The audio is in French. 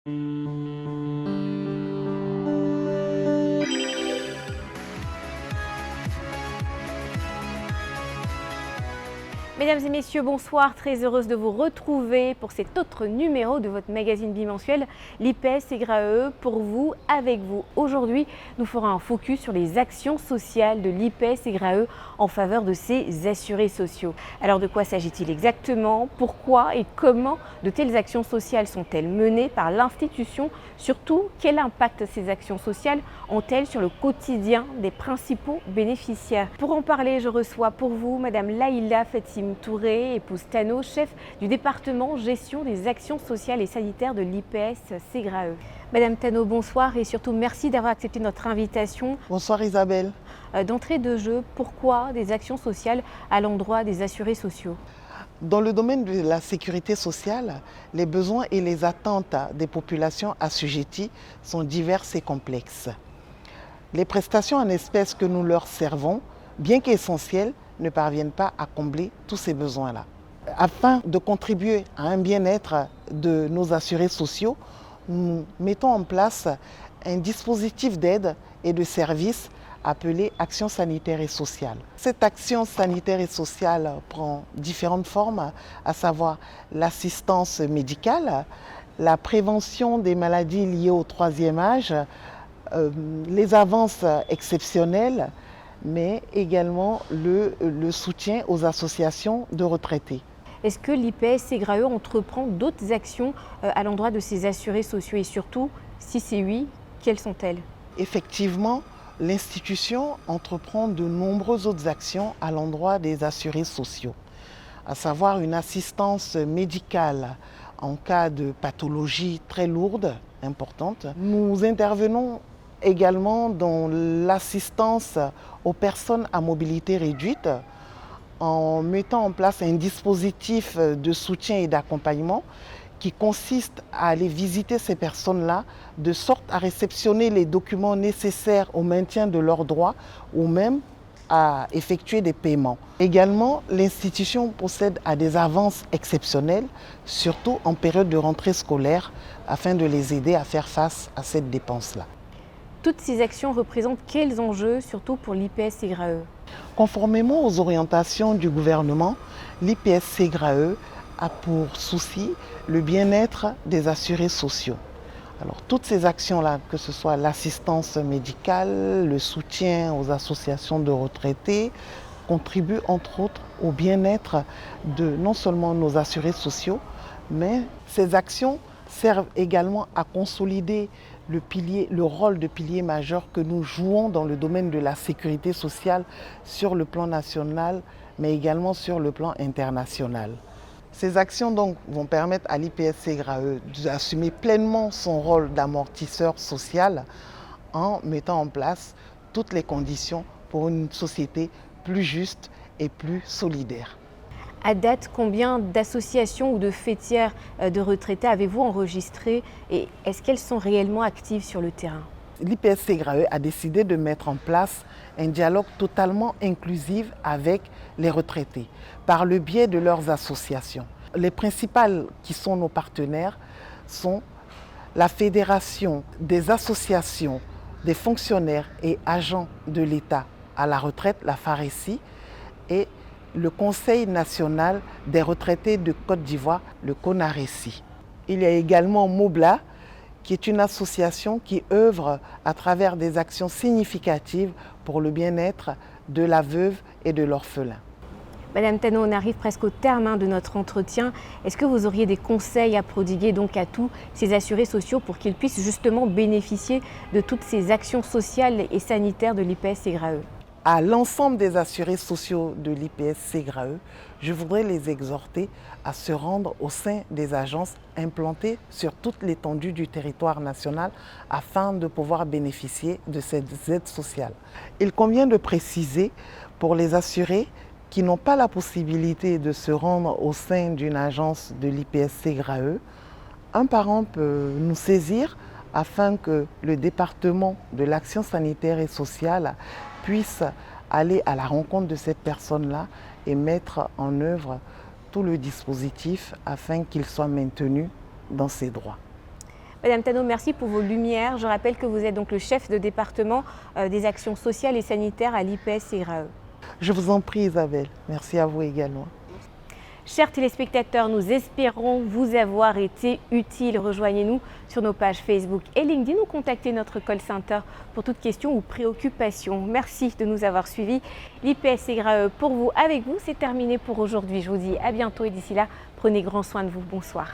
Mesdames et messieurs, bonsoir, très heureuse de vous retrouver pour cet autre numéro de votre magazine bimensuel, l'IPS-SEGRAE, pour vous, avec vous. Aujourd'hui, nous ferons un focus sur les actions sociales de l'IPS-SEGRAE en faveur de ces assurés sociaux. Alors de quoi s'agit-il exactement? Pourquoi et comment de telles actions sociales sont-elles menées par l'institution? Surtout, quel impact ces actions sociales ont-elles sur le quotidien des principaux bénéficiaires? Pour en parler, je reçois pour vous Madame Laïla Fatim Touré, épouse Tano, chef du département gestion des actions sociales et sanitaires de l'IPS-SEGRAE. Madame Tano, bonsoir et surtout merci d'avoir accepté notre invitation. Bonsoir Isabelle. D'entrée de jeu, pourquoi des actions sociales à l'endroit des assurés sociaux? Dans le domaine de la sécurité sociale, les besoins et les attentes des populations assujetties sont divers et complexes. Les prestations en espèces que nous leur servons, bien qu'essentielles, ne parviennent pas à combler tous ces besoins-là. Afin de contribuer à un bien-être de nos assurés sociaux, nous mettons en place un dispositif d'aide et de services appelé Action sanitaire et sociale. Cette action sanitaire et sociale prend différentes formes, à savoir l'assistance médicale, la prévention des maladies liées au troisième âge, les avances exceptionnelles, mais également le soutien aux associations de retraités. Est-ce que l'IPS-SEGRAE entreprend d'autres actions à l'endroit de ces assurés sociaux et surtout, si c'est oui, quelles sont-elles? Effectivement, l'institution entreprend de nombreuses autres actions à l'endroit des assurés sociaux, à savoir une assistance médicale en cas de pathologie très lourde, importante. Nous intervenons également dans l'assistance aux personnes à mobilité réduite en mettant en place un dispositif de soutien et d'accompagnement qui consiste à aller visiter ces personnes-là de sorte à réceptionner les documents nécessaires au maintien de leurs droits ou même à effectuer des paiements. Également, l'institution procède à des avances exceptionnelles, surtout en période de rentrée scolaire, afin de les aider à faire face à cette dépense-là. Toutes ces actions représentent quels enjeux, surtout pour l'IPS-SEGRAE? Conformément aux orientations du gouvernement, l'IPS-SEGRAE a pour souci le bien-être des assurés sociaux. Alors, toutes ces actions-là, que ce soit l'assistance médicale, le soutien aux associations de retraités, contribuent entre autres au bien-être de non seulement nos assurés sociaux, mais ces actions servent également à consolider le rôle de pilier majeur que nous jouons dans le domaine de la sécurité sociale sur le plan national, mais également sur le plan international. Ces actions donc vont permettre à l'IPS-SEGRAE d'assumer pleinement son rôle d'amortisseur social en mettant en place toutes les conditions pour une société plus juste et plus solidaire. À date, combien d'associations ou de fêtières de retraités avez-vous enregistrées et est-ce qu'elles sont réellement actives sur le terrain? L'IPS-SEGRAE a décidé de mettre en place un dialogue totalement inclusif avec les retraités par le biais de leurs associations. Les principales qui sont nos partenaires sont la Fédération des associations des fonctionnaires et agents de l'État à la retraite, la FARECI, et le Conseil national des retraités de Côte d'Ivoire, le CONARECI. Il y a également MOBLA, qui est une association qui œuvre à travers des actions significatives pour le bien-être de la veuve et de l'orphelin. Madame Tano, on arrive presque au terme de notre entretien. Est-ce que vous auriez des conseils à prodiguer donc à tous ces assurés sociaux pour qu'ils puissent justement bénéficier de toutes ces actions sociales et sanitaires de l'IPS-SEGRAE? À l'ensemble des assurés sociaux de l'IPS-SEGRAE, je voudrais les exhorter à se rendre au sein des agences implantées sur toute l'étendue du territoire national afin de pouvoir bénéficier de ces aides sociales. Il convient de préciser pour les assurés qui n'ont pas la possibilité de se rendre au sein d'une agence de l'IPS-SEGRAE, un parent peut nous saisir afin que le département de l'action sanitaire et sociale puisse aller à la rencontre de cette personne-là et mettre en œuvre tout le dispositif afin qu'il soit maintenu dans ses droits. Madame Tano, merci pour vos lumières. Je rappelle que vous êtes donc le chef de département des actions sociales et sanitaires à l'IPS-SEGRAE. Je vous en prie Isabelle, merci à vous également. Chers téléspectateurs, nous espérons vous avoir été utiles. Rejoignez-nous sur nos pages Facebook et LinkedIn ou contactez notre call center pour toute question ou préoccupation. Merci de nous avoir suivis. L'IPS-SEGRAE pour vous, avec vous, c'est terminé pour aujourd'hui. Je vous dis à bientôt et d'ici là, prenez grand soin de vous. Bonsoir.